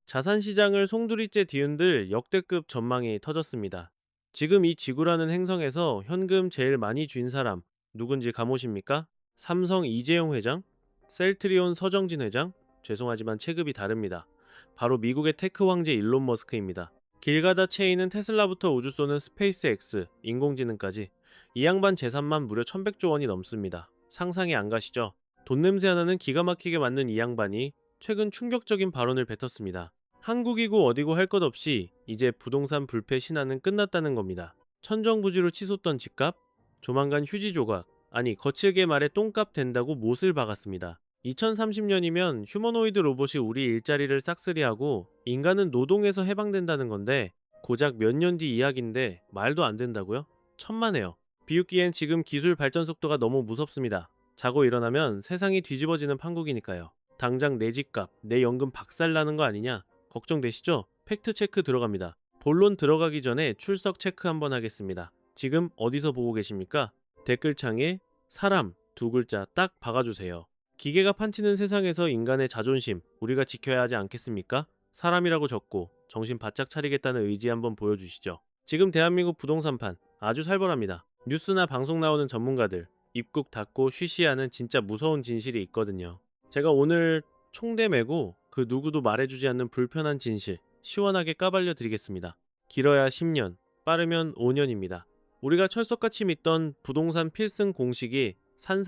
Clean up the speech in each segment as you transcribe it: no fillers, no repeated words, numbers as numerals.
자산시장을 송두리째 뒤흔들 역대급 전망이 터졌습니다. 지금 이 지구라는 행성에서 현금 제일 많이 쥔 사람 누군지 감오십니까? 삼성 이재용 회장? 셀트리온 서정진 회장? 죄송하지만 체급이 다릅니다. 바로 미국의 테크 황제 일론 머스크입니다. 길 가다 채이는 테슬라부터 우주 쏘는 스페이스X, 인공지능까지 이 양반 재산만 무려 1100조 원이 넘습니다. 상상이 안 가시죠? 돈 냄새 하나는 기가 막히게 맞는 이 양반이 최근 충격적인 발언을 뱉었습니다. 한국이고 어디고 할 것 없이 이제 부동산 불패 신화는 끝났다는 겁니다. 천정부지로 치솟던 집값, 조만간 휴지 조각, 아니 거칠게 말해 똥값 된다고 못을 박았습니다. 2030년이면 휴머노이드 로봇이 우리 일자리를 싹쓸이하고 인간은 노동에서 해방된다는 건데 고작 몇 년 뒤 이야기인데 말도 안 된다고요? 천만에요. 비웃기엔 지금 기술 발전 속도가 너무 무섭습니다. 자고 일어나면 세상이 뒤집어지는 판국이니까요. 당장 내 집값, 내 연금 박살나는 거 아니냐? 걱정되시죠? 팩트체크 들어갑니다. 본론 들어가기 전에 출석 체크 한번 하겠습니다. 지금 어디서 보고 계십니까? 댓글창에 사람 두 글자 딱 박아주세요. 기계가 판치는 세상에서 인간의 자존심 우리가 지켜야 하지 않겠습니까? 사람이라고 적고 정신 바짝 차리겠다는 의지 한번 보여주시죠. 지금 대한민국 부동산판 아주 살벌합니다. 뉴스나 방송 나오는 전문가들 입국 닫고 쉬쉬하는 진짜 무서운 진실이 있거든요. 제가 오늘 총대 메고 그 누구도 말해주지 않는 불편한 진실 시원하게 까발려 드리겠습니다. 길어야 10년, 빠르면 5년입니다. 우리가 철석같이 믿던 부동산 필승 공식이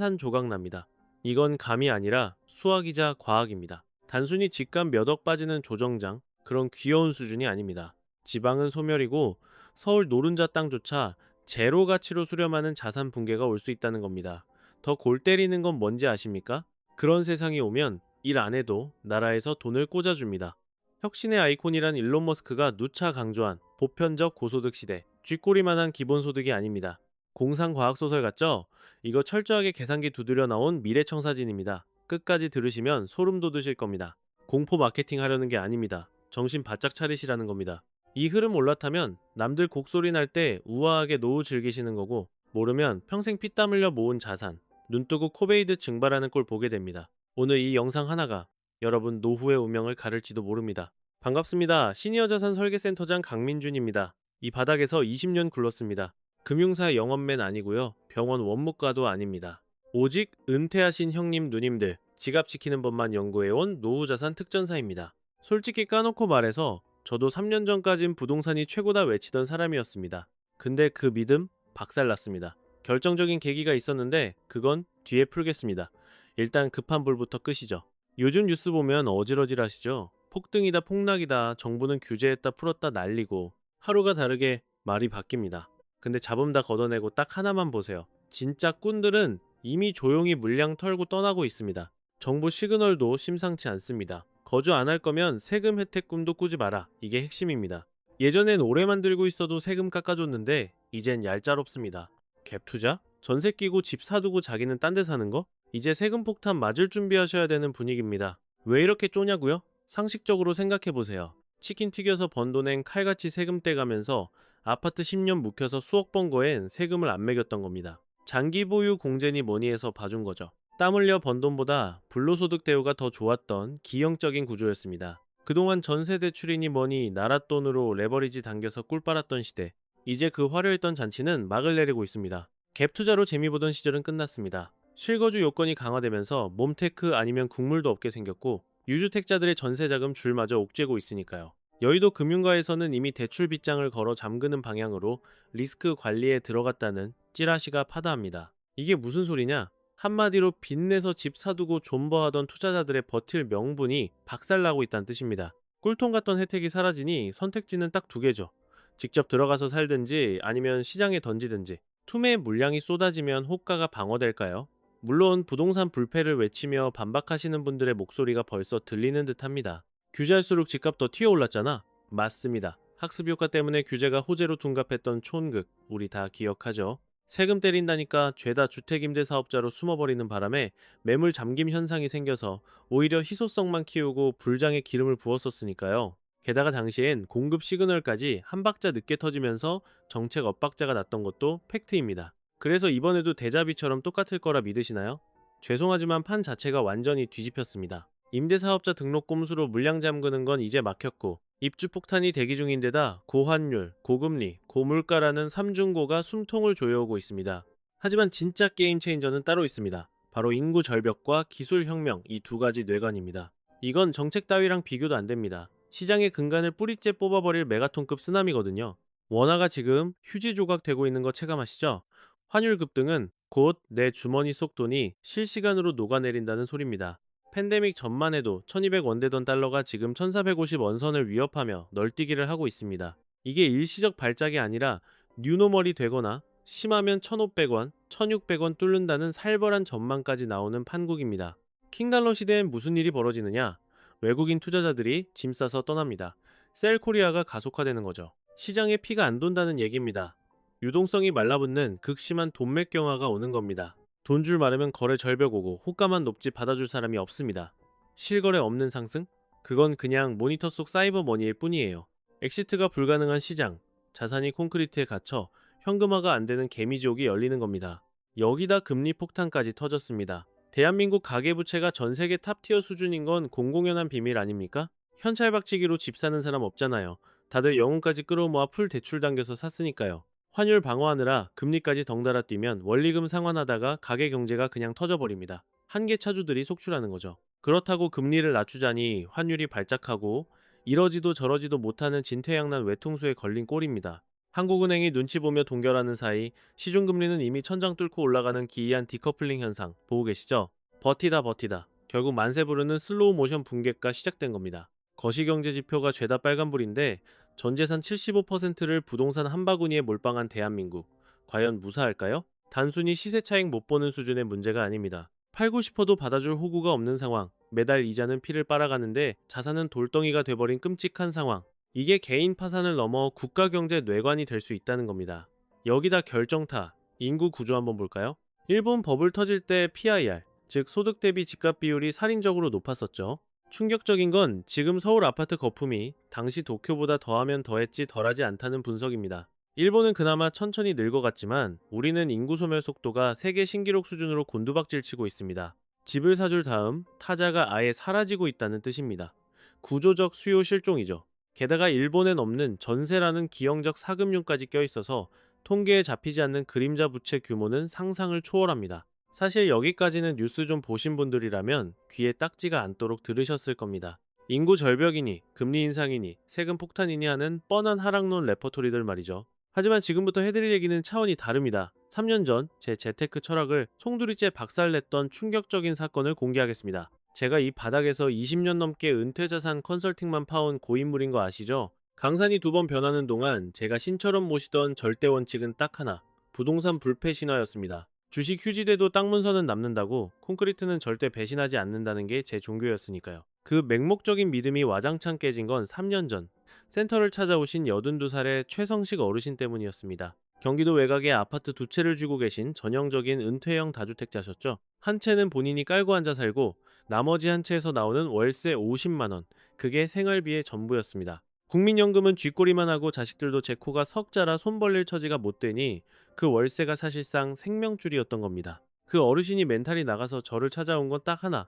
산산조각납니다. 이건 감이 아니라 수학이자 과학입니다. 단순히 집값 몇 억 빠지는 조정장, 그런 귀여운 수준이 아닙니다. 지방은 소멸이고 서울 노른자 땅조차 제로 가치로 수렴하는 자산 붕괴가 올 수 있다는 겁니다. 더 골 때리는 건 뭔지 아십니까? 그런 세상이 오면 일 안 해도 나라에서 돈을 꽂아줍니다. 혁신의 아이콘이란 일론 머스크가 누차 강조한 보편적 고소득 시대, 쥐꼬리만한 기본소득이 아닙니다. 공상과학소설 같죠? 이거 철저하게 계산기 두드려 나온 미래청사진입니다. 끝까지 들으시면 소름 돋으실 겁니다. 공포 마케팅 하려는 게 아닙니다. 정신 바짝 차리시라는 겁니다. 이 흐름 올라타면 남들 곡소리 날 때 우아하게 노후 즐기시는 거고 모르면 평생 피땀 흘려 모은 자산, 눈뜨고 코베이드 증발하는 꼴 보게 됩니다. 오늘 이 영상 하나가 여러분 노후의 운명을 가를지도 모릅니다. 반갑습니다. 시니어 자산 설계센터장 강민준입니다. 이 바닥에서 20년 굴렀습니다. 금융사 영업맨 아니고요. 병원 원무과도 아닙니다. 오직 은퇴하신 형님 누님들 지갑 지키는 법만 연구해온 노후자산 특전사입니다. 솔직히 까놓고 말해서 저도 3년 전까진 부동산이 최고다 외치던 사람이었습니다. 근데 그 믿음 박살났습니다. 결정적인 계기가 있었는데 그건 뒤에 풀겠습니다. 일단 급한 불부터 끄시죠. 요즘 뉴스 보면 어질어질하시죠? 폭등이다 폭락이다 정부는 규제했다 풀었다 난리고 하루가 다르게 말이 바뀝니다. 근데 잡음 다 걷어내고 딱 하나만 보세요. 진짜 꾼들은 이미 조용히 물량 털고 떠나고 있습니다. 정부 시그널도 심상치 않습니다. 거주 안 할 거면 세금 혜택 꿈도 꾸지 마라. 이게 핵심입니다. 예전엔 오래 만들고 있어도 세금 깎아줬는데 이젠 얄짤없습니다. 갭 투자? 전세 끼고 집 사두고 자기는 딴 데 사는 거? 이제 세금 폭탄 맞을 준비하셔야 되는 분위기입니다. 왜 이렇게 쪼냐고요? 상식적으로 생각해보세요. 치킨 튀겨서 번 돈엔 칼같이 세금 떼가면서 아파트 10년 묵혀서 수억 번 거엔 세금을 안 매겼던 겁니다. 장기 보유 공제니 뭐니 해서 봐준 거죠. 땀 흘려 번 돈보다 불로소득 대우가 더 좋았던 기형적인 구조였습니다. 그동안 전세 대출이니 뭐니 나라 돈으로 레버리지 당겨서 꿀 빨았던 시대. 이제 그 화려했던 잔치는 막을 내리고 있습니다. 갭 투자로 재미 보던 시절은 끝났습니다. 실거주 요건이 강화되면서 몸테크 아니면 국물도 없게 생겼고 유주택자들의 전세자금 줄마저 옥죄고 있으니까요. 여의도 금융가에서는 이미 대출 빗장을 걸어 잠그는 방향으로 리스크 관리에 들어갔다는 찌라시가 파다합니다. 이게 무슨 소리냐? 한마디로 빚내서 집 사두고 존버하던 투자자들의 버틸 명분이 박살나고 있다는 뜻입니다. 꿀통 같던 혜택이 사라지니 선택지는 딱 두 개죠. 직접 들어가서 살든지 아니면 시장에 던지든지. 투매의 물량이 쏟아지면 호가가 방어될까요? 물론 부동산 불패를 외치며 반박하시는 분들의 목소리가 벌써 들리는 듯합니다. 규제할수록 집값 더 튀어올랐잖아. 맞습니다. 학습 효과 때문에 규제가 호재로 둔갑했던 촌극 우리 다 기억하죠. 세금 때린다니까 죄다 주택임대사업자로 숨어버리는 바람에 매물 잠김 현상이 생겨서 오히려 희소성만 키우고 불장에 기름을 부었었으니까요. 게다가 당시엔 공급 시그널까지 한 박자 늦게 터지면서 정책 엇박자가 났던 것도 팩트입니다. 그래서 이번에도 대자비처럼 똑같을 거라 믿으시나요? 죄송하지만 판 자체가 완전히 뒤집혔습니다. 임대사업자 등록 꼼수로 물량 잠그는 건 이제 막혔고 입주 폭탄이 대기 중인데다 고환율, 고금리, 고물가라는 삼중고가 숨통을 조여오고 있습니다. 하지만 진짜 게임 체인저는 따로 있습니다. 바로 인구 절벽과 기술 혁명 이 두 가지 뇌관입니다. 이건 정책 따위랑 비교도 안 됩니다. 시장의 근간을 뿌리째 뽑아버릴 메가톤급 쓰나미거든요. 원화가 지금 휴지 조각 되고 있는 거 체감하시죠? 환율 급등은 곧 내 주머니 속 돈이 실시간으로 녹아내린다는 소리입니다. 팬데믹 전만 해도 1200원 되던 달러가 지금 1450원 선을 위협하며 널뛰기를 하고 있습니다. 이게 일시적 발작이 아니라 뉴노멀이 되거나 심하면 1500원, 1600원 뚫는다는 살벌한 전망까지 나오는 판국입니다. 킹달러 시대엔 무슨 일이 벌어지느냐? 외국인 투자자들이 짐 싸서 떠납니다. 셀코리아가 가속화되는 거죠. 시장에 피가 안 돈다는 얘기입니다. 유동성이 말라붙는 극심한 돈맥 경화가 오는 겁니다. 돈줄 마르면 거래 절벽 오고 호가만 높지 받아줄 사람이 없습니다. 실거래 없는 상승? 그건 그냥 모니터 속 사이버 머니일 뿐이에요. 엑시트가 불가능한 시장, 자산이 콘크리트에 갇혀 현금화가 안 되는 개미지옥이 열리는 겁니다. 여기다 금리 폭탄까지 터졌습니다. 대한민국 가계부채가 전 세계 탑티어 수준인 건 공공연한 비밀 아닙니까? 현찰박치기로 집 사는 사람 없잖아요. 다들 영혼까지 끌어모아 풀 대출 당겨서 샀으니까요. 환율 방어하느라 금리까지 덩달아 뛰면 원리금 상환하다가 가계 경제가 그냥 터져버립니다. 한계 차주들이 속출하는 거죠. 그렇다고 금리를 낮추자니 환율이 발작하고 이러지도 저러지도 못하는 진퇴양난 외통수에 걸린 꼴입니다. 한국은행이 눈치 보며 동결하는 사이 시중금리는 이미 천장 뚫고 올라가는 기이한 디커플링 현상 보고 계시죠? 버티다 결국 만세 부르는 슬로우 모션 붕괴가 시작된 겁니다. 거시경제 지표가 죄다 빨간불인데 전재산 75%를 부동산 한 바구니에 몰빵한 대한민국. 과연 무사할까요? 단순히 시세 차익 못 보는 수준의 문제가 아닙니다. 팔고 싶어도 받아줄 호구가 없는 상황. 매달 이자는 피를 빨아가는데 자산은 돌덩이가 돼버린 끔찍한 상황. 이게 개인 파산을 넘어 국가경제 뇌관이 될 수 있다는 겁니다. 여기다 결정타, 인구 구조 한번 볼까요? 일본 버블 터질 때 PIR, 즉 소득 대비 집값 비율이 살인적으로 높았었죠. 충격적인 건 지금 서울 아파트 거품이 당시 도쿄보다 더하면 더했지 덜하지 않다는 분석입니다. 일본은 그나마 천천히 늙어갔지만 우리는 인구 소멸 속도가 세계 신기록 수준으로 곤두박질 치고 있습니다. 집을 사줄 다음 타자가 아예 사라지고 있다는 뜻입니다. 구조적 수요 실종이죠. 게다가 일본엔 없는 전세라는 기형적 사금융까지 껴있어서 통계에 잡히지 않는 그림자 부채 규모는 상상을 초월합니다. 사실 여기까지는 뉴스 좀 보신 분들이라면 귀에 딱지가 않도록 들으셨을 겁니다. 인구 절벽이니 금리 인상이니 세금 폭탄이니 하는 뻔한 하락론 레퍼토리들 말이죠. 하지만 지금부터 해드릴 얘기는 차원이 다릅니다. 3년 전 제 재테크 철학을 송두리째 박살냈던 충격적인 사건을 공개하겠습니다. 제가 이 바닥에서 20년 넘게 은퇴자산 컨설팅만 파온 고인물인 거 아시죠? 강산이 두 번 변하는 동안 제가 신처럼 모시던 절대 원칙은 딱 하나, 부동산 불패 신화였습니다. 주식 휴지돼도 땅 문서는 남는다고, 콘크리트는 절대 배신하지 않는다는 게 제 종교였으니까요. 그 맹목적인 믿음이 와장창 깨진 건 3년 전 센터를 찾아오신 82살의 최성식 어르신 때문이었습니다. 경기도 외곽에 아파트 두 채를 쥐고 계신 전형적인 은퇴형 다주택자셨죠. 한 채는 본인이 깔고 앉아 살고 나머지 한 채에서 나오는 월세 50만원, 그게 생활비의 전부였습니다. 국민연금은 쥐꼬리만 하고 자식들도 제 코가 석 자라 손 벌릴 처지가 못 되니 그 월세가 사실상 생명줄이었던 겁니다. 그 어르신이 멘탈이 나가서 저를 찾아온 건 딱 하나,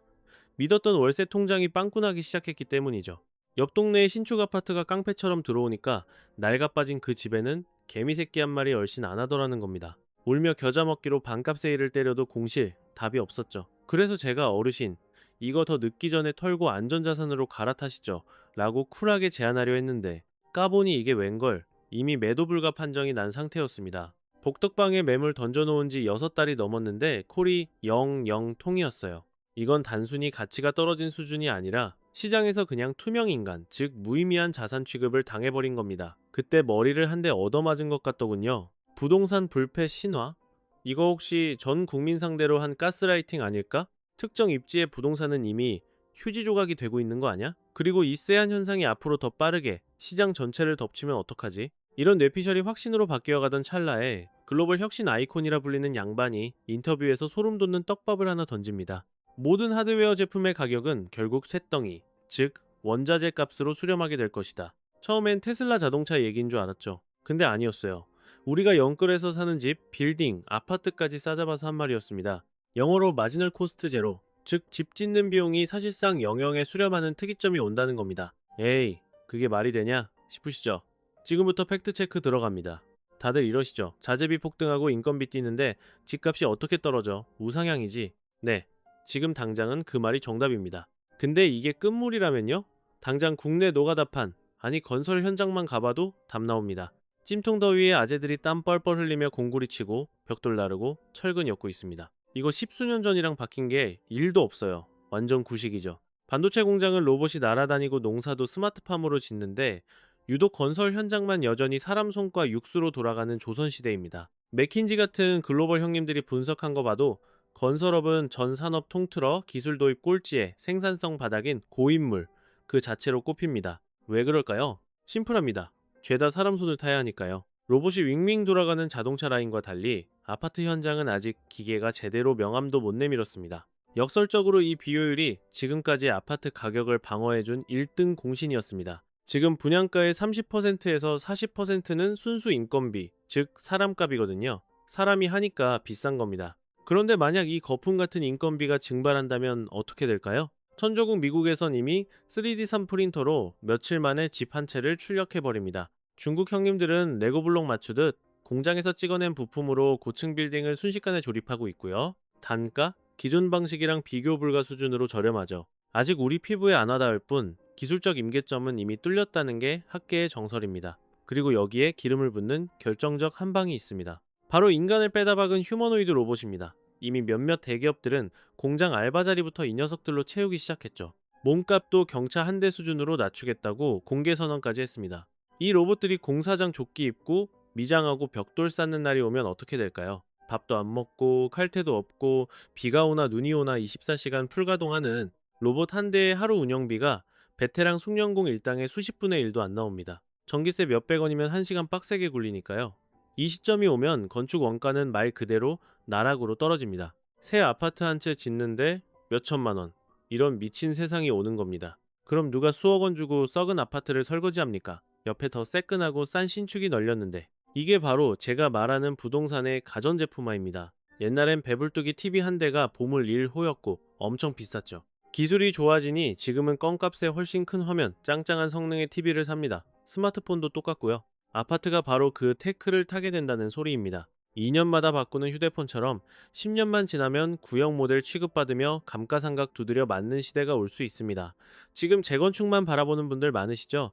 믿었던 월세 통장이 빵꾸나기 시작했기 때문이죠. 옆 동네에 신축 아파트가 깡패처럼 들어오니까 낡아 빠진 그 집에는 개미새끼 한 마리 얼씬 안 하더라는 겁니다. 울며 겨자 먹기로 반값 세일을 때려도 공실, 답이 없었죠. 그래서 제가 어르신, 이거 더 늦기 전에 털고 안전자산으로 갈아타시죠 라고 쿨하게 제안하려 했는데 까보니 이게 웬걸, 이미 매도 불가 판정이 난 상태였습니다. 복덕방에 매물 던져놓은 지 6달이 넘었는데 콜이 00통이었어요. 이건 단순히 가치가 떨어진 수준이 아니라 시장에서 그냥 투명인간, 즉 무의미한 자산 취급을 당해버린 겁니다. 그때 머리를 한 대 얻어맞은 것 같더군요. 부동산 불패 신화? 이거 혹시 전 국민 상대로 한 가스라이팅 아닐까? 특정 입지의 부동산은 이미 휴지 조각이 되고 있는 거 아냐? 그리고 이 쎄한 현상이 앞으로 더 빠르게 시장 전체를 덮치면 어떡하지? 이런 뇌피셜이 확신으로 바뀌어가던 찰나에 글로벌 혁신 아이콘이라 불리는 양반이 인터뷰에서 소름 돋는 떡밥을 하나 던집니다. 모든 하드웨어 제품의 가격은 결국 쇳덩이, 즉 원자재 값으로 수렴하게 될 것이다. 처음엔 테슬라 자동차 얘기인 줄 알았죠. 근데 아니었어요. 우리가 영끌에서 사는 집, 빌딩, 아파트까지 싸잡아서 한 말이었습니다. 영어로 마지널 코스트 제로, 즉, 집 짓는 비용이 사실상 영영에 수렴하는 특이점이 온다는 겁니다. 에이, 그게 말이 되냐 싶으시죠? 지금부터 팩트체크 들어갑니다. 다들 이러시죠? 자재비 폭등하고 인건비 뛰는데 집값이 어떻게 떨어져? 우상향이지. 네, 지금 당장은 그 말이 정답입니다. 근데 이게 끝물이라면요? 당장 국내 노가다판, 아니 건설 현장만 가봐도 답 나옵니다. 찜통 더위에 아재들이 땀 뻘뻘 흘리며 공구리 치고 벽돌 나르고 철근 엮고 있습니다. 이거 십수년 전이랑 바뀐 게 1도 없어요. 완전 구식이죠. 반도체 공장은 로봇이 날아다니고 농사도 스마트팜으로 짓는데 유독 건설 현장만 여전히 사람 손과 육수로 돌아가는 조선시대입니다. 맥킨지 같은 글로벌 형님들이 분석한 거 봐도 건설업은 전 산업 통틀어 기술 도입 꼴찌에 생산성 바닥인 고인물 그 자체로 꼽힙니다. 왜 그럴까요? 심플합니다. 죄다 사람 손을 타야 하니까요. 로봇이 윙윙 돌아가는 자동차 라인과 달리 아파트 현장은 아직 기계가 제대로 명암도 못 내밀었습니다. 역설적으로 이 비효율이 지금까지 아파트 가격을 방어해준 1등 공신이었습니다. 지금 분양가의 30%에서 40%는 순수 인건비, 즉 사람값이거든요. 사람이 하니까 비싼 겁니다. 그런데 만약 이 거품 같은 인건비가 증발한다면 어떻게 될까요? 천조국 미국에선 이미 3D 3 프린터로 며칠 만에 집 한 채를 출력해버립니다. 중국 형님들은 레고블록 맞추듯 공장에서 찍어낸 부품으로 고층 빌딩을 순식간에 조립하고 있고요. 단가? 기존 방식이랑 비교 불가 수준으로 저렴하죠. 아직 우리 피부에 안 와닿을 뿐 기술적 임계점은 이미 뚫렸다는 게 학계의 정설입니다. 그리고 여기에 기름을 붓는 결정적 한 방이 있습니다. 바로 인간을 빼다 박은 휴머노이드 로봇입니다. 이미 몇몇 대기업들은 공장 알바 자리부터 이 녀석들로 채우기 시작했죠. 몸값도 경차 한 대 수준으로 낮추겠다고 공개 선언까지 했습니다. 이 로봇들이 공사장 조끼 입고 미장하고 벽돌 쌓는 날이 오면 어떻게 될까요? 밥도 안 먹고 칼퇴도 없고 비가 오나 눈이 오나 24시간 풀가동하는 로봇 한 대의 하루 운영비가 베테랑 숙련공 일당의 수십 분의 1도 안 나옵니다. 전기세 몇백 원이면 1시간 빡세게 굴리니까요. 이 시점이 오면 건축 원가는 말 그대로 나락으로 떨어집니다. 새 아파트 한 채 짓는데 몇 천만 원. 이런 미친 세상이 오는 겁니다. 그럼 누가 수억 원 주고 썩은 아파트를 설거지합니까? 옆에 더 새끈하고 싼 신축이 널렸는데. 이게 바로 제가 말하는 부동산의 가전제품화입니다. 옛날엔 배불뚝이 TV 한 대가 보물 1호였고 엄청 비쌌죠. 기술이 좋아지니 지금은 껌값에 훨씬 큰 화면, 짱짱한 성능의 TV를 삽니다. 스마트폰도 똑같고요. 아파트가 바로 그 테크를 타게 된다는 소리입니다. 2년마다 바꾸는 휴대폰처럼 10년만 지나면 구형 모델 취급받으며 감가상각 두드려 맞는 시대가 올 수 있습니다. 지금 재건축만 바라보는 분들 많으시죠?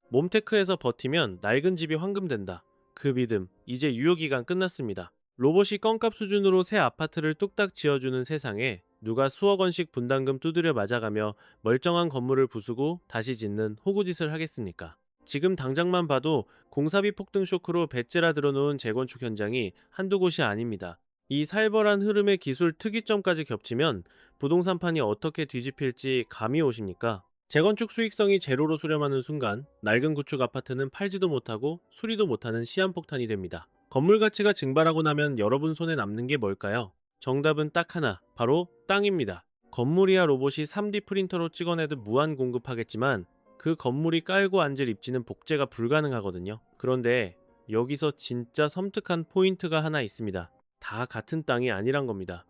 몸테크에서 버티면 낡은 집이 황금된다. 그 믿음, 이제 유효기간 끝났습니다. 로봇이 껌값 수준으로 새 아파트를 뚝딱 지어주는 세상에 누가 수억 원씩 분담금 두드려 맞아가며 멀쩡한 건물을 부수고 다시 짓는 호구짓을 하겠습니까? 지금 당장만 봐도 공사비 폭등 쇼크로 배째라 들어놓은 재건축 현장이 한두 곳이 아닙니다. 이 살벌한 흐름의 기술 특이점까지 겹치면 부동산판이 어떻게 뒤집힐지 감이 오십니까? 재건축 수익성이 제로로 수렴하는 순간 낡은 구축 아파트는 팔지도 못하고 수리도 못하는 시한폭탄이 됩니다. 건물 가치가 증발하고 나면 여러분 손에 남는 게 뭘까요? 정답은 딱 하나, 바로 땅입니다. 건물이야 로봇이 3D 프린터로 찍어내듯 무한 공급하겠지만 그 건물이 깔고 앉을 입지는 복제가 불가능하거든요. 그런데 여기서 진짜 섬뜩한 포인트가 하나 있습니다. 다 같은 땅이 아니란 겁니다.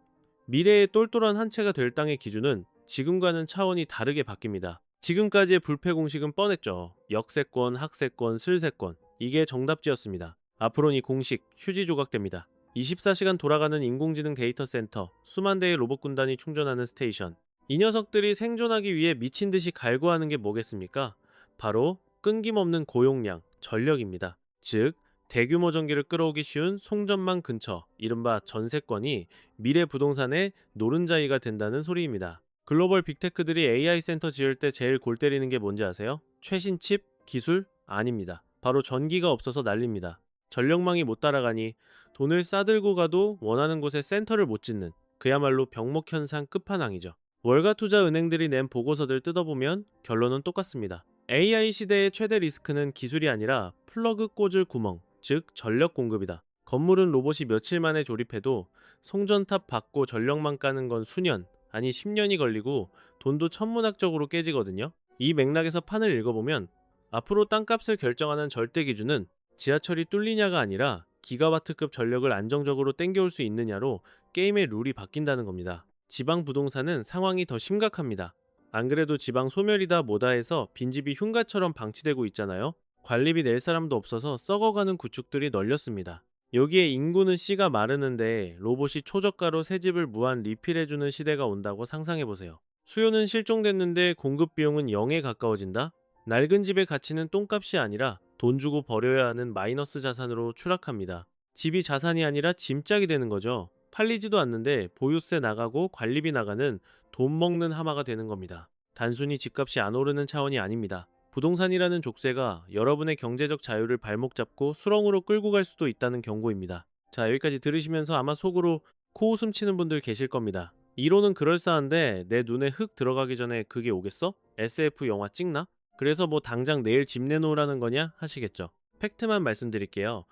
미래의 똘똘한 한 채가 될 땅의 기준은 지금과는 차원이 다르게 바뀝니다. 지금까지의 불패 공식은 뻔했죠. 역세권, 학세권, 슬세권. 이게 정답지였습니다. 앞으로는 이 공식 휴지 조각됩니다. 24시간 돌아가는 인공지능 데이터 센터, 수만 대의 로봇 군단이 충전하는 스테이션. 이 녀석들이 생존하기 위해 미친 듯이 갈구하는 게 뭐겠습니까? 바로 끊김없는 고용량, 전력입니다. 즉, 대규모 전기를 끌어오기 쉬운 송전망 근처, 이른바 전세권이 미래 부동산의 노른자이가 된다는 소리입니다. 글로벌 빅테크들이 AI 센터 지을 때 제일 골 때리는 게 뭔지 아세요? 최신 칩? 기술? 아닙니다. 바로 전기가 없어서 난립니다. 전력망이 못 따라가니 돈을 싸들고 가도 원하는 곳에 센터를 못 짓는 그야말로 병목현상 끝판왕이죠. 월가투자은행들이 낸 보고서들 뜯어보면 결론은 똑같습니다. AI 시대의 최대 리스크는 기술이 아니라 플러그 꽂을 구멍, 즉 전력 공급이다. 건물은 로봇이 며칠 만에 조립해도 송전탑 받고 전력망 까는 건 수년, 아니 10년이 걸리고 돈도 천문학적으로 깨지거든요. 이 맥락에서 판을 읽어보면 앞으로 땅값을 결정하는 절대 기준은 지하철이 뚫리냐가 아니라 기가와트급 전력을 안정적으로 땡겨올 수 있느냐로 게임의 룰이 바뀐다는 겁니다. 지방 부동산은 상황이 더 심각합니다. 안 그래도 지방 소멸이다 뭐다 해서 빈집이 흉가처럼 방치되고 있잖아요. 관리비 낼 사람도 없어서 썩어가는 구축들이 널렸습니다. 여기에 인구는 씨가 마르는데 로봇이 초저가로 새 집을 무한 리필해주는 시대가 온다고 상상해보세요. 수요는 실종됐는데 공급 비용은 0에 가까워진다? 낡은 집의 가치는 똥값이 아니라 돈 주고 버려야 하는 마이너스 자산으로 추락합니다. 집이 자산이 아니라 짐짝이 되는 거죠. 팔리지도 않는데 보유세 나가고 관리비 나가는 돈 먹는 하마가 되는 겁니다. 단순히 집값이 안 오르는 차원이 아닙니다. 부동산이라는 족쇄가 여러분의 경제적 자유를 발목 잡고 수렁으로 끌고 갈 수도 있다는 경고입니다. 자, 여기까지 들으시면서 아마 속으로 코웃음 치는 분들 계실 겁니다. 이론은 그럴싸한데 내 눈에 흙 들어가기 전에 그게 오겠어? SF 영화 찍나? 그래서 뭐 당장 내일 집 내놓으라는 거냐? 하시겠죠. 팩트만 말씀드릴게요.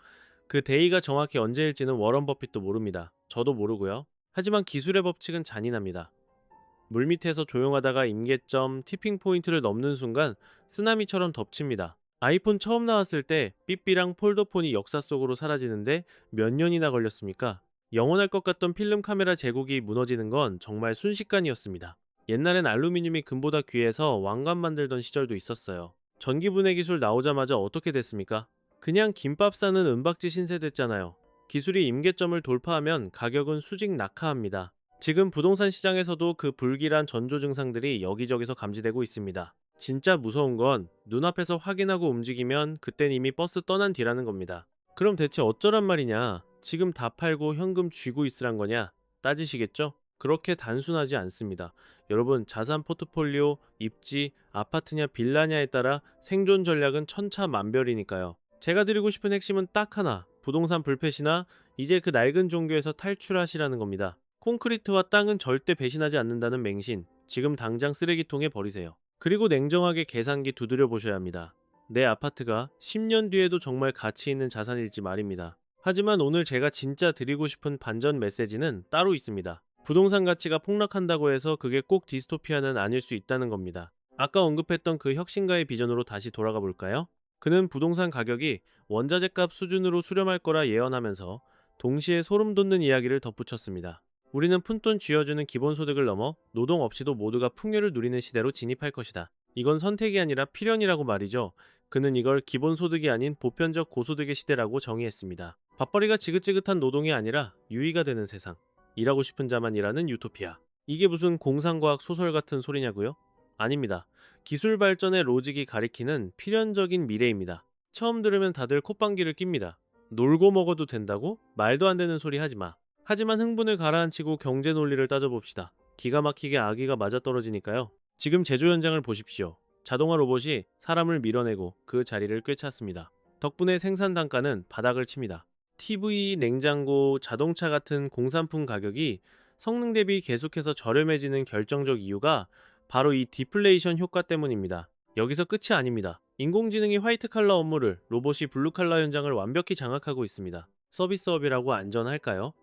그 데이가 정확히 언제일지는 워런 버핏도 모릅니다. 저도 모르고요. 하지만 기술의 법칙은 잔인합니다. 물밑에서 조용하다가 임계점, 티핑 포인트를 넘는 순간 쓰나미처럼 덮칩니다. 아이폰 처음 나왔을 때 삐삐랑 폴더폰이 역사 속으로 사라지는데 몇 년이나 걸렸습니까? 영원할 것 같던 필름 카메라 제국이 무너지는 건 정말 순식간이었습니다. 옛날엔 알루미늄이 금보다 귀해서 왕관 만들던 시절도 있었어요. 전기분해 기술 나오자마자 어떻게 됐습니까? 그냥 김밥 싸는 은박지 신세 됐잖아요. 기술이 임계점을 돌파하면 가격은 수직 낙하합니다. 지금 부동산 시장에서도 그 불길한 전조 증상들이 여기저기서 감지되고 있습니다. 진짜 무서운 건 눈앞에서 확인하고 움직이면 그땐 이미 버스 떠난 뒤라는 겁니다. 그럼 대체 어쩌란 말이냐? 지금 다 팔고 현금 쥐고 있으란 거냐? 따지시겠죠? 그렇게 단순하지 않습니다. 여러분, 자산 포트폴리오, 입지, 아파트냐 빌라냐에 따라 생존 전략은 천차만별이니까요. 제가 드리고 싶은 핵심은 딱 하나, 부동산 불패시나 이제 그 낡은 종교에서 탈출하시라는 겁니다. 콘크리트와 땅은 절대 배신하지 않는다는 맹신, 지금 당장 쓰레기통에 버리세요. 그리고 냉정하게 계산기 두드려 보셔야 합니다. 내 아파트가 10년 뒤에도 정말 가치 있는 자산일지 말입니다. 하지만 오늘 제가 진짜 드리고 싶은 반전 메시지는 따로 있습니다. 부동산 가치가 폭락한다고 해서 그게 꼭 디스토피아는 아닐 수 있다는 겁니다. 아까 언급했던 그 혁신가의 비전으로 다시 돌아가 볼까요? 그는 부동산 가격이 원자재 값 수준으로 수렴할 거라 예언하면서 동시에 소름 돋는 이야기를 덧붙였습니다. 우리는 푼돈 쥐어주는 기본소득을 넘어 노동 없이도 모두가 풍요를 누리는 시대로 진입할 것이다. 이건 선택이 아니라 필연이라고 말이죠. 그는 이걸 기본소득이 아닌 보편적 고소득의 시대라고 정의했습니다. 밥벌이가 지긋지긋한 노동이 아니라 유의가 되는 세상. 일하고 싶은 자만 일하는 유토피아. 이게 무슨 공상과학 소설 같은 소리냐고요? 아닙니다. 기술 발전의 로직이 가리키는 필연적인 미래입니다. 처음 들으면 다들 콧방귀를 낍니다. 놀고 먹어도 된다고? 말도 안 되는 소리 하지 마. 하지만 흥분을 가라앉히고 경제 논리를 따져봅시다. 기가 막히게 아기가 맞아떨어지니까요. 지금 제조 현장을 보십시오. 자동화 로봇이 사람을 밀어내고 그 자리를 꿰찼습니다. 덕분에 생산 단가는 바닥을 칩니다. TV, 냉장고, 자동차 같은 공산품 가격이 성능 대비 계속해서 저렴해지는 결정적 이유가 바로 이 디플레이션 효과 때문입니다. 여기서 끝이 아닙니다. 인공지능이 화이트 칼라 업무를, 로봇이 블루 칼라 현장을 완벽히 장악하고 있습니다. 서비스업이라고 안전할까요?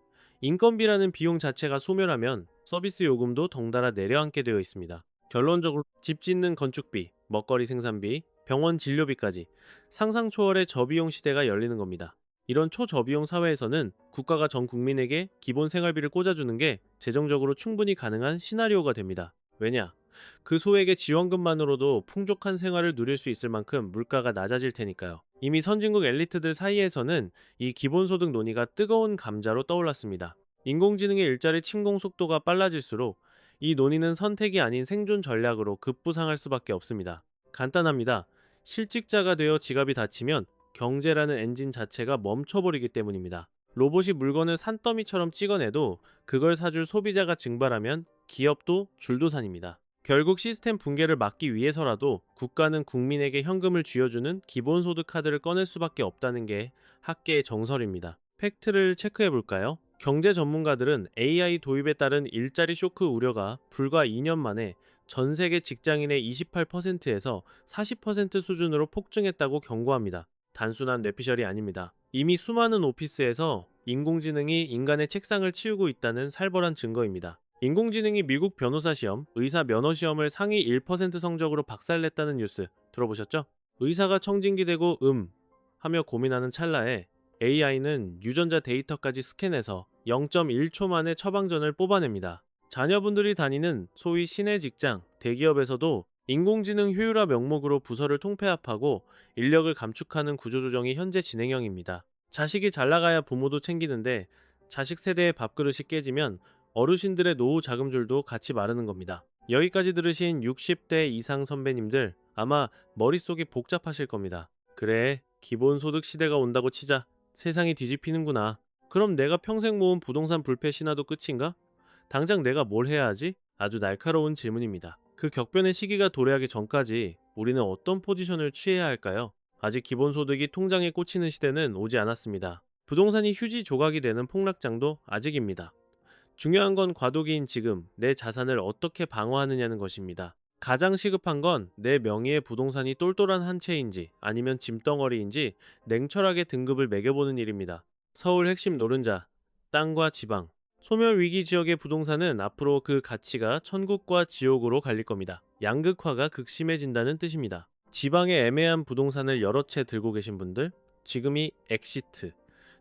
인건비라는 비용 자체가 소멸하면 서비스 요금도 덩달아 내려앉게 되어 있습니다. 결론적으로 집 짓는 건축비, 먹거리 생산비, 병원 진료비까지 상상 초월의 저비용 시대가 열리는 겁니다. 이런 초저비용 사회에서는 국가가 전 국민에게 기본 생활비를 꽂아주는 게 재정적으로 충분히 가능한 시나리오가 됩니다. 왜냐? 그 소액의 지원금만으로도 풍족한 생활을 누릴 수 있을 만큼 물가가 낮아질 테니까요. 이미 선진국 엘리트들 사이에서는 이 기본소득 논의가 뜨거운 감자로 떠올랐습니다. 인공지능의 일자리 침공 속도가 빨라질수록 이 논의는 선택이 아닌 생존 전략으로 급부상할 수밖에 없습니다. 간단합니다. 실직자가 되어 지갑이 닫히면 경제라는 엔진 자체가 멈춰버리기 때문입니다. 로봇이 물건을 산더미처럼 찍어내도 그걸 사줄 소비자가 증발하면 기업도 줄도산입니다. 결국 시스템 붕괴를 막기 위해서라도 국가는 국민에게 현금을 쥐어주는 기본소득 카드를 꺼낼 수밖에 없다는 게 학계의 정설입니다. 팩트를 체크해볼까요? 경제 전문가들은 AI 도입에 따른 일자리 쇼크 우려가 불과 2년 만에 전 세계 직장인의 28%에서 40% 수준으로 폭증했다고 경고합니다. 단순한 뇌피셜이 아닙니다. 이미 수많은 오피스에서 인공지능이 인간의 책상을 치우고 있다는 살벌한 증거입니다. 인공지능이 미국 변호사 시험, 의사 면허 시험을 상위 1% 성적으로 박살냈다는 뉴스 들어보셨죠? 의사가 청진기되고 하며 고민하는 찰나에 AI는 유전자 데이터까지 스캔해서 0.1초 만에 처방전을 뽑아냅니다. 자녀분들이 다니는 소위 신의 직장, 대기업에서도 인공지능 효율화 명목으로 부서를 통폐합하고 인력을 감축하는 구조조정이 현재 진행형입니다. 자식이 잘 나가야 부모도 챙기는데 자식 세대의 밥그릇이 깨지면 어르신들의 노후 자금줄도 같이 마르는 겁니다. 여기까지 들으신 60대 이상 선배님들 아마 머릿속이 복잡하실 겁니다. 그래, 기본소득 시대가 온다고 치자. 세상이 뒤집히는구나. 그럼 내가 평생 모은 부동산 불패 신화도 끝인가? 당장 내가 뭘 해야 하지? 아주 날카로운 질문입니다. 그 격변의 시기가 도래하기 전까지 우리는 어떤 포지션을 취해야 할까요? 아직 기본소득이 통장에 꽂히는 시대는 오지 않았습니다. 부동산이 휴지 조각이 되는 폭락장도 아직입니다. 중요한 건 과도기인 지금 내 자산을 어떻게 방어하느냐는 것입니다. 가장 시급한 건 내 명의의 부동산이 똘똘한 한 채인지 아니면 짐덩어리인지 냉철하게 등급을 매겨보는 일입니다. 서울 핵심 노른자, 땅과 지방, 소멸위기 지역의 부동산은 앞으로 그 가치가 천국과 지옥으로 갈릴 겁니다. 양극화가 극심해진다는 뜻입니다. 지방의 애매한 부동산을 여러 채 들고 계신 분들, 지금이 엑시트,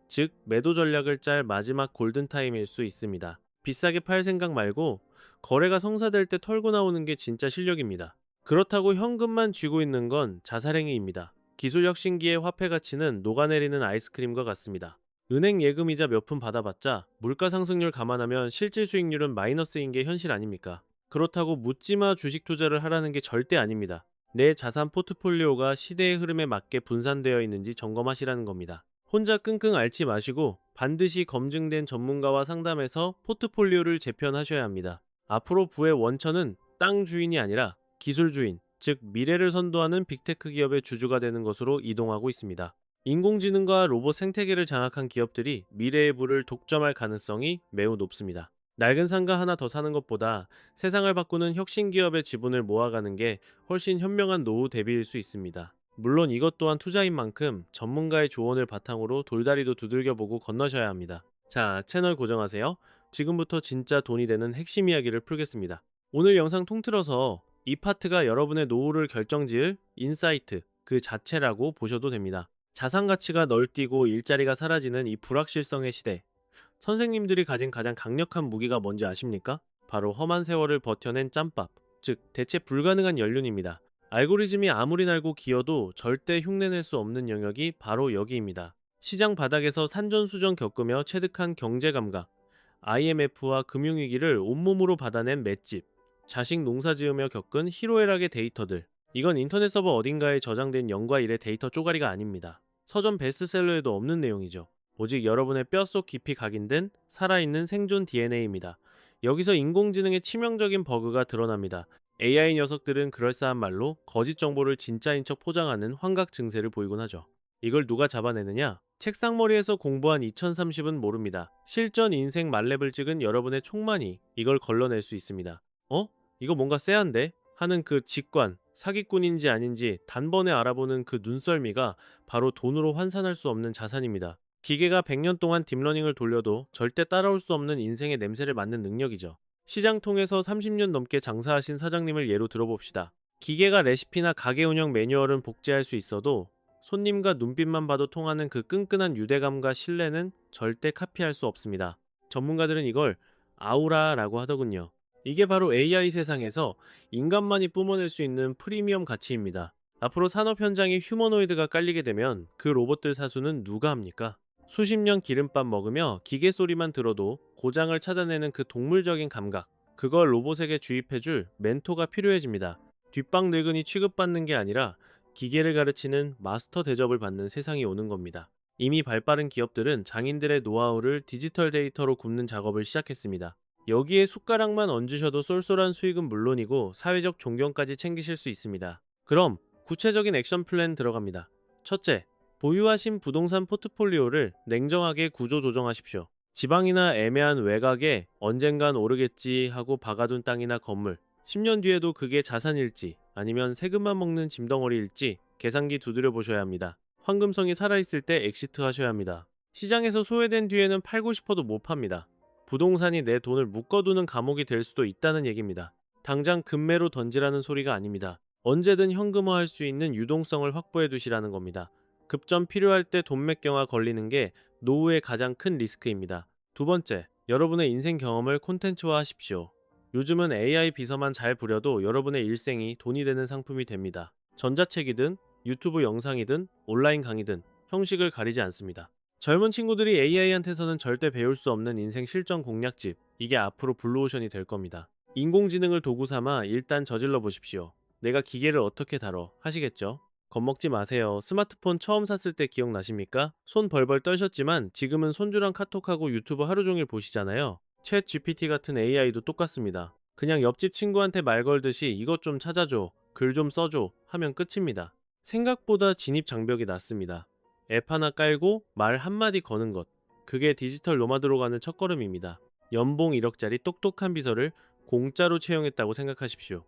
즉 매도 전략을 짤 마지막 골든타임일 수 있습니다. 비싸게 팔 생각 말고 거래가 성사될 때 털고 나오는 게 진짜 실력입니다. 그렇다고 현금만 쥐고 있는 건 자살행위입니다. 기술 혁신기의 화폐 가치는 녹아내리는 아이스크림과 같습니다. 은행 예금이자 몇 푼 받아봤자 물가 상승률 감안하면 실질 수익률은 마이너스인 게 현실 아닙니까? 그렇다고 묻지마 주식 투자를 하라는 게 절대 아닙니다. 내 자산 포트폴리오가 시대의 흐름에 맞게 분산되어 있는지 점검하시라는 겁니다. 혼자 끙끙 앓지 마시고 반드시 검증된 전문가와 상담해서 포트폴리오를 재편하셔야 합니다. 앞으로 부의 원천은 땅 주인이 아니라 기술 주인, 즉 미래를 선도하는 빅테크 기업의 주주가 되는 것으로 이동하고 있습니다. 인공지능과 로봇 생태계를 장악한 기업들이 미래의 부를 독점할 가능성이 매우 높습니다. 낡은 상가 하나 더 사는 것보다 세상을 바꾸는 혁신 기업의 지분을 모아가는 게 훨씬 현명한 노후 대비일 수 있습니다. 물론 이것 또한 투자인 만큼 전문가의 조언을 바탕으로 돌다리도 두들겨보고 건너셔야 합니다. 자, 채널 고정하세요. 지금부터 진짜 돈이 되는 핵심 이야기를 풀겠습니다. 오늘 영상 통틀어서 이 파트가 여러분의 노후를 결정지을 인사이트 그 자체라고 보셔도 됩니다. 자산 가치가 널뛰고 일자리가 사라지는 이 불확실성의 시대. 선생님들이 가진 가장 강력한 무기가 뭔지 아십니까? 바로 험한 세월을 버텨낸 짬밥, 즉 대체 불가능한 연륜입니다. 알고리즘이 아무리 날고 기어도 절대 흉내낼 수 없는 영역이 바로 여기입니다. 시장 바닥에서 산전수전 겪으며 체득한 경제 감각, IMF와 금융위기를 온몸으로 받아낸 맷집, 자식 농사 지으며 겪은 희로애락의 데이터들. 이건 인터넷 서버 어딘가에 저장된 0과 1의 데이터 쪼가리가 아닙니다. 서점 베스트셀러에도 없는 내용이죠. 오직 여러분의 뼛속 깊이 각인된 살아있는 생존 DNA입니다. 여기서 인공지능의 치명적인 버그가 드러납니다. AI 녀석들은 그럴싸한 말로 거짓 정보를 진짜인 척 포장하는 환각 증세를 보이곤 하죠. 이걸 누가 잡아내느냐? 책상머리에서 공부한 2030은 모릅니다. 실전 인생 만렙을 찍은 여러분의 촉만이 이걸 걸러낼 수 있습니다. 어? 이거 뭔가 쎄한데? 하는 그 직관, 사기꾼인지 아닌지 단번에 알아보는 그 눈썰미가 바로 돈으로 환산할 수 없는 자산입니다. 기계가 100년 동안 딥러닝을 돌려도 절대 따라올 수 없는 인생의 냄새를 맡는 능력이죠. 시장통에서 30년 넘게 장사하신 사장님을 예로 들어봅시다. 기계가 레시피나 가게 운영 매뉴얼은 복제할 수 있어도 손님과 눈빛만 봐도 통하는 그 끈끈한 유대감과 신뢰는 절대 카피할 수 없습니다. 전문가들은 이걸 아우라라고 하더군요. 이게 바로 AI 세상에서 인간만이 뿜어낼 수 있는 프리미엄 가치입니다. 앞으로 산업 현장에 휴머노이드가 깔리게 되면 그 로봇들 사수는 누가 합니까? 수십 년 기름밥 먹으며 기계 소리만 들어도 고장을 찾아내는 그 동물적인 감각, 그걸 로봇에게 주입해줄 멘토가 필요해집니다. 뒷방 늙은이 취급받는 게 아니라 기계를 가르치는 마스터 대접을 받는 세상이 오는 겁니다. 이미 발빠른 기업들은 장인들의 노하우를 디지털 데이터로 굽는 작업을 시작했습니다. 여기에 숟가락만 얹으셔도 쏠쏠한 수익은 물론이고 사회적 존경까지 챙기실 수 있습니다. 그럼 구체적인 액션 플랜 들어갑니다. 첫째, 보유하신 부동산 포트폴리오를 냉정하게 구조 조정하십시오. 지방이나 애매한 외곽에 언젠간 오르겠지 하고 박아둔 땅이나 건물, 10년 뒤에도 그게 자산일지 아니면 세금만 먹는 짐덩어리일지 계산기 두드려 보셔야 합니다. 황금성이 살아있을 때 엑시트 하셔야 합니다. 시장에서 소외된 뒤에는 팔고 싶어도 못 팝니다. 부동산이 내 돈을 묶어두는 감옥이 될 수도 있다는 얘기입니다. 당장 금매로 던지라는 소리가 아닙니다. 언제든 현금화할 수 있는 유동성을 확보해 두시라는 겁니다. 급전 필요할 때 돈맥경화 걸리는 게 노후의 가장 큰 리스크입니다. 두 번째, 여러분의 인생 경험을 콘텐츠화 하십시오. 요즘은 AI 비서만 잘 부려도 여러분의 일생이 돈이 되는 상품이 됩니다. 전자책이든 유튜브 영상이든 온라인 강의든 형식을 가리지 않습니다. 젊은 친구들이 AI한테서는 절대 배울 수 없는 인생 실전 공략집, 이게 앞으로 블루오션이 될 겁니다. 인공지능을 도구 삼아 일단 저질러 보십시오. 내가 기계를 어떻게 다뤄 하시겠죠? 겁먹지 마세요. 스마트폰 처음 샀을 때 기억나십니까? 손 벌벌 떨셨지만 지금은 손주랑 카톡하고 유튜브 하루 종일 보시잖아요. 챗 GPT 같은 AI도 똑같습니다. 그냥 옆집 친구한테 말 걸듯이 이것 좀 찾아줘, 글 좀 써줘 하면 끝입니다. 생각보다 진입 장벽이 낮습니다. 앱 하나 깔고 말 한마디 거는 것. 그게 디지털 노마드로 가는 첫걸음입니다. 연봉 1억짜리 똑똑한 비서를 공짜로 채용했다고 생각하십시오.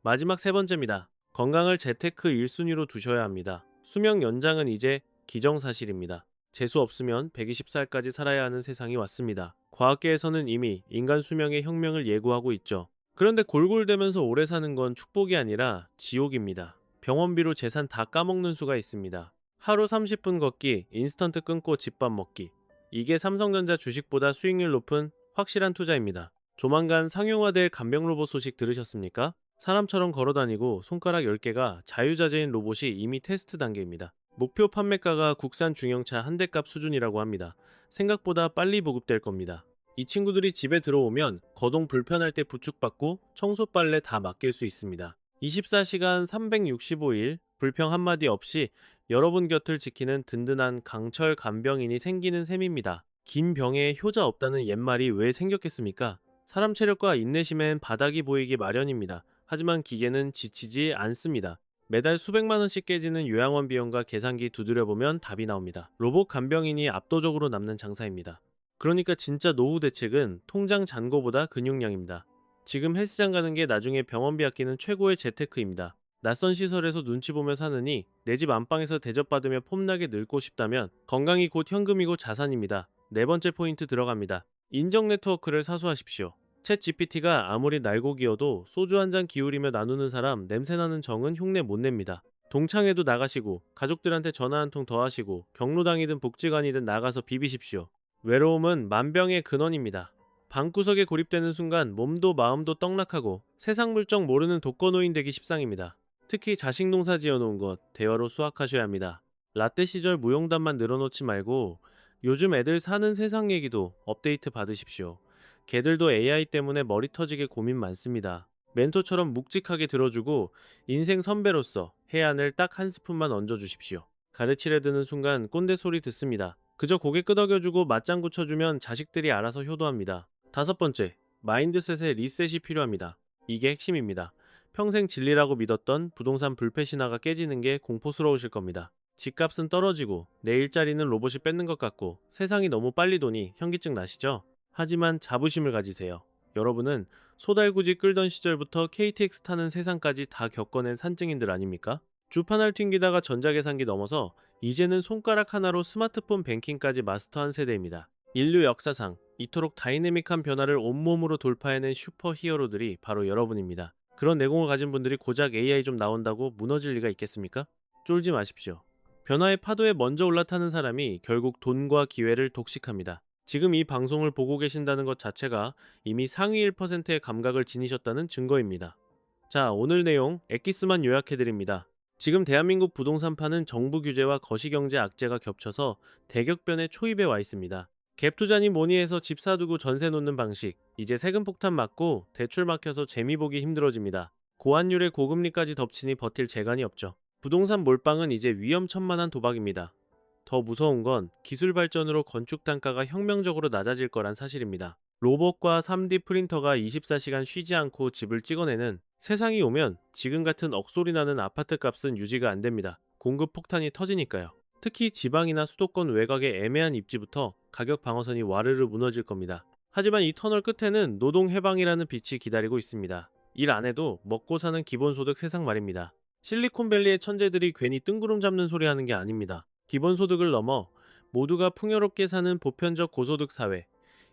마지막 세 번째입니다. 건강을 재테크 1순위로 두셔야 합니다. 수명 연장은 이제 기정사실입니다. 재수 없으면 120살까지 살아야 하는 세상이 왔습니다. 과학계에서는 이미 인간 수명의 혁명을 예고하고 있죠. 그런데 골골대면서 오래 사는 건 축복이 아니라 지옥입니다. 병원비로 재산 다 까먹는 수가 있습니다. 하루 30분 걷기, 인스턴트 끊고 집밥 먹기. 이게 삼성전자 주식보다 수익률 높은 확실한 투자입니다. 조만간 상용화될 간병 로봇 소식 들으셨습니까? 사람처럼 걸어다니고 손가락 10개가 자유자재인 로봇이 이미 테스트 단계입니다. 목표 판매가가 국산 중형차 한 대 값 수준이라고 합니다. 생각보다 빨리 보급될 겁니다. 이 친구들이 집에 들어오면 거동 불편할 때 부축받고 청소 빨래 다 맡길 수 있습니다. 24시간 365일 불평 한마디 없이 여러분 곁을 지키는 든든한 강철 간병인이 생기는 셈입니다. 긴 병에 효자 없다는 옛말이 왜 생겼겠습니까? 사람 체력과 인내심엔 바닥이 보이기 마련입니다. 하지만 기계는 지치지 않습니다. 매달 수백만 원씩 깨지는 요양원 비용과 계산기 두드려보면 답이 나옵니다. 로봇 간병인이 압도적으로 남는 장사입니다. 그러니까 진짜 노후 대책은 통장 잔고보다 근육량입니다. 지금 헬스장 가는 게 나중에 병원비 아끼는 최고의 재테크입니다. 낯선 시설에서 눈치 보며 사느니 내 집 안방에서 대접받으며 폼나게 늙고 싶다면 건강이 곧 현금이고 자산입니다. 네 번째 포인트 들어갑니다. 인정 네트워크를 사수하십시오. 챗 GPT가 아무리 날고기여도 소주 한 잔 기울이며 나누는 사람 냄새나는 정은 흉내 못 냅니다. 동창회도 나가시고 가족들한테 전화 한 통 더 하시고 경로당이든 복지관이든 나가서 비비십시오. 외로움은 만병의 근원입니다. 방구석에 고립되는 순간 몸도 마음도 떡락하고 세상 물정 모르는 독거노인 되기 십상입니다. 특히 자식 농사 지어놓은 것 대화로 수확하셔야 합니다. 라떼 시절 무용담만 늘어놓지 말고 요즘 애들 사는 세상 얘기도 업데이트 받으십시오. 걔들도 AI 때문에 머리 터지게 고민 많습니다. 멘토처럼 묵직하게 들어주고 인생 선배로서 해안을 딱 한 스푼만 얹어주십시오. 가르치려 드는 순간 꼰대 소리 듣습니다. 그저 고개 끄덕여주고 맞장구 쳐주면 자식들이 알아서 효도합니다. 다섯 번째, 마인드셋의 리셋이 필요합니다. 이게 핵심입니다. 평생 진리라고 믿었던 부동산 불패 신화가 깨지는 게 공포스러우실 겁니다. 집값은 떨어지고 내 일자리는 로봇이 뺏는 것 같고 세상이 너무 빨리 도니 현기증 나시죠? 하지만 자부심을 가지세요. 여러분은 소달구지 끌던 시절부터 KTX 타는 세상까지 다 겪어낸 산증인들 아닙니까? 주판을 튕기다가 전자계산기 넘어서 이제는 손가락 하나로 스마트폰 뱅킹까지 마스터한 세대입니다. 인류 역사상 이토록 다이내믹한 변화를 온몸으로 돌파해낸 슈퍼 히어로들이 바로 여러분입니다. 그런 내공을 가진 분들이 고작 AI 좀 나온다고 무너질 리가 있겠습니까? 쫄지 마십시오. 변화의 파도에 먼저 올라타는 사람이 결국 돈과 기회를 독식합니다. 지금 이 방송을 보고 계신다는 것 자체가 이미 상위 1%의 감각을 지니셨다는 증거입니다. 자, 오늘 내용 엑기스만 요약해드립니다. 지금 대한민국 부동산파는 정부 규제와 거시경제 악재가 겹쳐서 대격변의 초입에 와 있습니다. 갭투자니 뭐니 해서 집 사두고 전세 놓는 방식, 이제 세금 폭탄 맞고 대출 막혀서 재미 보기 힘들어집니다. 고환율에 고금리까지 덮치니 버틸 재간이 없죠. 부동산 몰빵은 이제 위험천만한 도박입니다. 더 무서운 건 기술 발전으로 건축 단가가 혁명적으로 낮아질 거란 사실입니다. 로봇과 3D 프린터가 24시간 쉬지 않고 집을 찍어내는 세상이 오면 지금 같은 억소리 나는 아파트 값은 유지가 안 됩니다. 공급 폭탄이 터지니까요. 특히 지방이나 수도권 외곽의 애매한 입지부터 가격 방어선이 와르르 무너질 겁니다. 하지만 이 터널 끝에는 노동 해방이라는 빛이 기다리고 있습니다. 일 안 해도 먹고 사는 기본소득 세상 말입니다. 실리콘밸리의 천재들이 괜히 뜬구름 잡는 소리 하는 게 아닙니다. 기본소득을 넘어 모두가 풍요롭게 사는 보편적 고소득 사회.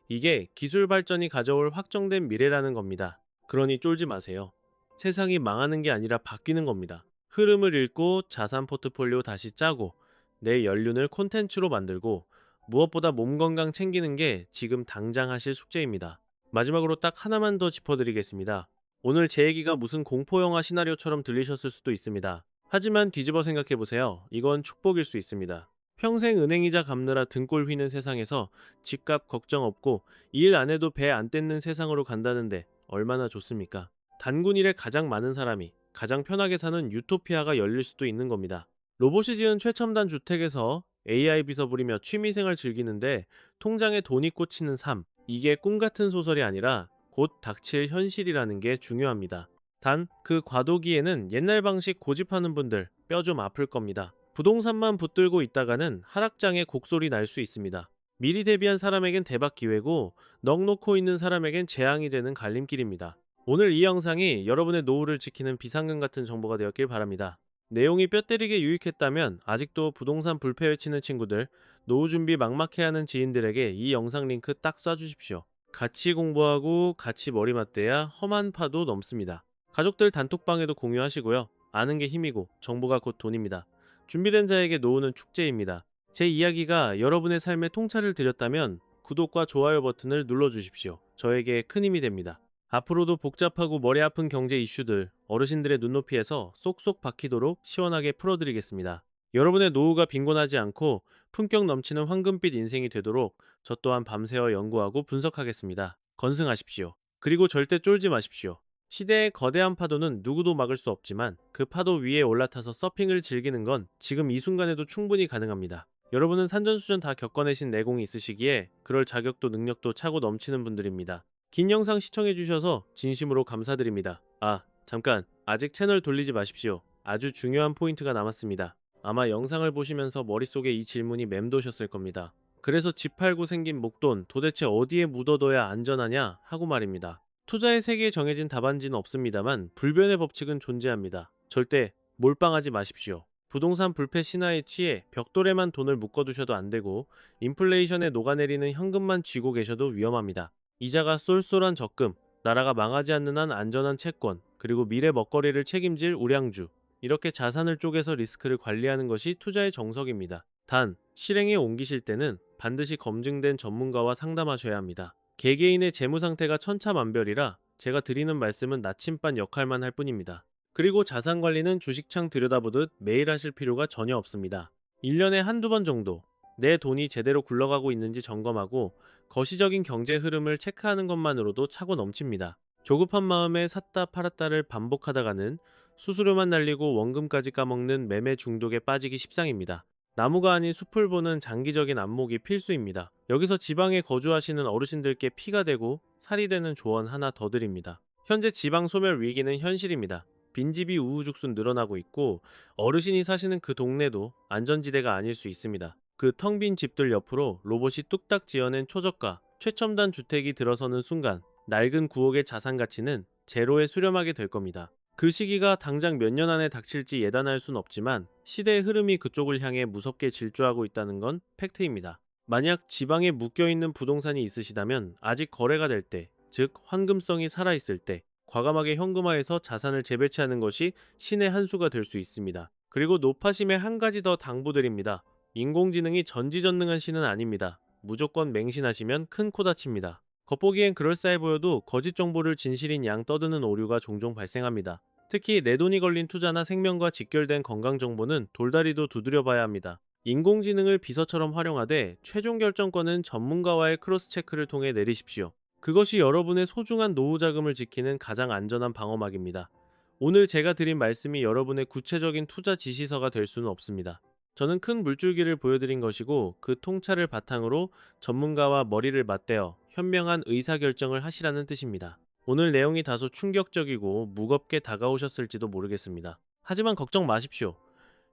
이게 기술 발전이 가져올 확정된 미래라는 겁니다. 그러니 쫄지 마세요. 세상이 망하는 게 아니라 바뀌는 겁니다. 흐름을 읽고 자산 포트폴리오 다시 짜고 내 연륜을 콘텐츠로 만들고 무엇보다 몸 건강 챙기는 게 지금 당장 하실 숙제입니다. 마지막으로 딱 하나만 더 짚어드리겠습니다. 오늘 제 얘기가 무슨 공포영화 시나리오처럼 들리셨을 수도 있습니다. 하지만 뒤집어 생각해보세요. 이건 축복일 수 있습니다. 평생 은행이자 갚느라 등골 휘는 세상에서 집값 걱정 없고 일 안 해도 배 안 떼는 세상으로 간다는데 얼마나 좋습니까? 단군일에 가장 많은 사람이 가장 편하게 사는 유토피아가 열릴 수도 있는 겁니다. 로봇이 지은 최첨단 주택에서 AI 비서 부리며 취미생활 즐기는데 통장에 돈이 꽂히는 삶. 이게 꿈 같은 소설이 아니라 곧 닥칠 현실이라는 게 중요합니다. 단, 그 과도기에는 옛날 방식 고집하는 분들 뼈 좀 아플 겁니다. 부동산만 붙들고 있다가는 하락장에 곡소리 날 수 있습니다. 미리 대비한 사람에겐 대박 기회고 넋 놓고 있는 사람에겐 재앙이 되는 갈림길입니다. 오늘 이 영상이 여러분의 노후를 지키는 비상금 같은 정보가 되었길 바랍니다. 내용이 뼈 때리게 유익했다면 아직도 부동산 불패 외치는 친구들, 노후 준비 막막해하는 지인들에게 이 영상 링크 딱 쏴주십시오. 같이 공부하고 같이 머리 맞대야 험한 파도 넘습니다. 가족들 단톡방에도 공유하시고요. 아는 게 힘이고 정보가 곧 돈입니다. 준비된 자에게 노후는 축제입니다. 제 이야기가 여러분의 삶에 통찰을 드렸다면 구독과 좋아요 버튼을 눌러주십시오. 저에게 큰 힘이 됩니다. 앞으로도 복잡하고 머리 아픈 경제 이슈들 어르신들의 눈높이에서 쏙쏙 박히도록 시원하게 풀어드리겠습니다. 여러분의 노후가 빈곤하지 않고 품격 넘치는 황금빛 인생이 되도록 저 또한 밤새워 연구하고 분석하겠습니다. 건승하십시오. 그리고 절대 쫄지 마십시오. 시대의 거대한 파도는 누구도 막을 수 없지만 그 파도 위에 올라타서 서핑을 즐기는 건 지금 이 순간에도 충분히 가능합니다. 여러분은 산전수전 다 겪어내신 내공이 있으시기에 그럴 자격도 능력도 차고 넘치는 분들입니다. 긴 영상 시청해주셔서 진심으로 감사드립니다. 아, 잠깐, 아직 채널 돌리지 마십시오. 아주 중요한 포인트가 남았습니다. 아마 영상을 보시면서 머릿속에 이 질문이 맴도셨을 겁니다. 그래서 집 팔고 생긴 목돈 도대체 어디에 묻어둬야 안전하냐 하고 말입니다. 투자의 세계에 정해진 답안지는 없습니다만 불변의 법칙은 존재합니다. 절대 몰빵하지 마십시오. 부동산 불패 신화에 취해 벽돌에만 돈을 묶어두셔도 안되고 인플레이션에 녹아내리는 현금만 쥐고 계셔도 위험합니다. 이자가 쏠쏠한 적금, 나라가 망하지 않는 한 안전한 채권, 그리고 미래 먹거리를 책임질 우량주. 이렇게 자산을 쪼개서 리스크를 관리하는 것이 투자의 정석입니다. 단, 실행에 옮기실 때는 반드시 검증된 전문가와 상담하셔야 합니다. 개개인의 재무 상태가 천차만별이라 제가 드리는 말씀은 나침반 역할만 할 뿐입니다. 그리고 자산 관리는 주식창 들여다보듯 매일 하실 필요가 전혀 없습니다. 1년에 한두 번 정도 내 돈이 제대로 굴러가고 있는지 점검하고 거시적인 경제 흐름을 체크하는 것만으로도 차고 넘칩니다. 조급한 마음에 샀다 팔았다를 반복하다가는 수수료만 날리고 원금까지 까먹는 매매 중독에 빠지기 십상입니다. 나무가 아닌 숲을 보는 장기적인 안목이 필수입니다. 여기서 지방에 거주하시는 어르신들께 피가 되고 살이 되는 조언 하나 더 드립니다. 현재 지방 소멸 위기는 현실입니다. 빈집이 우후죽순 늘어나고 있고 어르신이 사시는 그 동네도 안전지대가 아닐 수 있습니다. 그 텅 빈 집들 옆으로 로봇이 뚝딱 지어낸 초저가, 최첨단 주택이 들어서는 순간 낡은 구옥의 자산 가치는 제로에 수렴하게 될 겁니다. 그 시기가 당장 몇 년 안에 닥칠지 예단할 순 없지만 시대의 흐름이 그쪽을 향해 무섭게 질주하고 있다는 건 팩트입니다. 만약 지방에 묶여있는 부동산이 있으시다면 아직 거래가 될 때, 즉 환금성이 살아있을 때 과감하게 현금화해서 자산을 재배치하는 것이 신의 한 수가 될 수 있습니다. 그리고 노파심에 한 가지 더 당부드립니다. 인공지능이 전지전능한 신은 아닙니다. 무조건 맹신하시면 큰 코 다칩니다. 겉보기엔 그럴싸해 보여도 거짓 정보를 진실인 양 떠드는 오류가 종종 발생합니다. 특히 내 돈이 걸린 투자나 생명과 직결된 건강 정보는 돌다리도 두드려봐야 합니다. 인공지능을 비서처럼 활용하되 최종 결정권은 전문가와의 크로스 체크를 통해 내리십시오. 그것이 여러분의 소중한 노후 자금을 지키는 가장 안전한 방어막입니다. 오늘 제가 드린 말씀이 여러분의 구체적인 투자 지시서가 될 수는 없습니다. 저는 큰 물줄기를 보여드린 것이고 그 통찰을 바탕으로 전문가와 머리를 맞대어 현명한 의사결정을 하시라는 뜻입니다. 오늘 내용이 다소 충격적이고 무겁게 다가오셨을지도 모르겠습니다. 하지만 걱정 마십시오.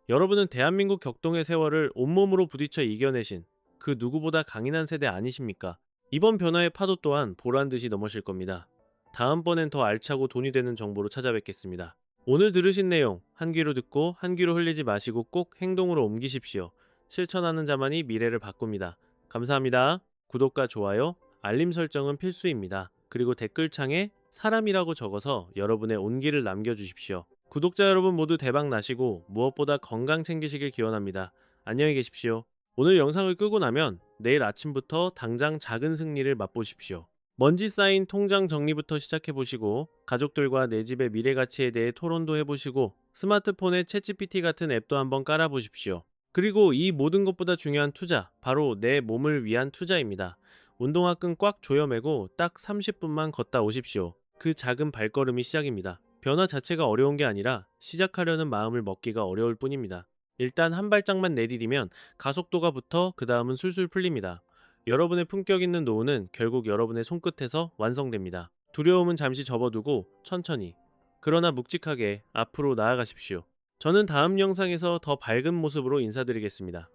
여러분은 대한민국 격동의 세월을 온몸으로 부딪혀 이겨내신 그 누구보다 강인한 세대 아니십니까? 이번 변화의 파도 또한 보란듯이 넘으실 겁니다. 다음번엔 더 알차고 돈이 되는 정보로 찾아뵙겠습니다. 오늘 들으신 내용 한 귀로 듣고 한 귀로 흘리지 마시고 꼭 행동으로 옮기십시오. 실천하는 자만이 미래를 바꿉니다. 감사합니다. 구독과 좋아요, 알림 설정은 필수입니다. 그리고 댓글창에 사람이라고 적어서 여러분의 온기를 남겨주십시오. 구독자 여러분 모두 대박 나시고 무엇보다 건강 챙기시길 기원합니다. 안녕히 계십시오. 오늘 영상을 끄고 나면 내일 아침부터 당장 작은 승리를 맛보십시오. 먼지 쌓인 통장 정리부터 시작해 보시고, 가족들과 내 집의 미래 가치에 대해 토론도 해보시고, 스마트폰에 챗GPT 같은 앱도 한번 깔아 보십시오. 그리고 이 모든 것보다 중요한 투자, 바로 내 몸을 위한 투자입니다. 운동화 끈 꽉 조여매고 딱 30분만 걷다 오십시오. 그 작은 발걸음이 시작입니다. 변화 자체가 어려운 게 아니라 시작하려는 마음을 먹기가 어려울 뿐입니다. 일단 한 발짝만 내디디면 가속도가 붙어 그 다음은 술술 풀립니다. 여러분의 품격 있는 노후는 결국 여러분의 손끝에서 완성됩니다. 두려움은 잠시 접어두고 천천히, 그러나 묵직하게 앞으로 나아가십시오. 저는 다음 영상에서 더 밝은 모습으로 인사드리겠습니다.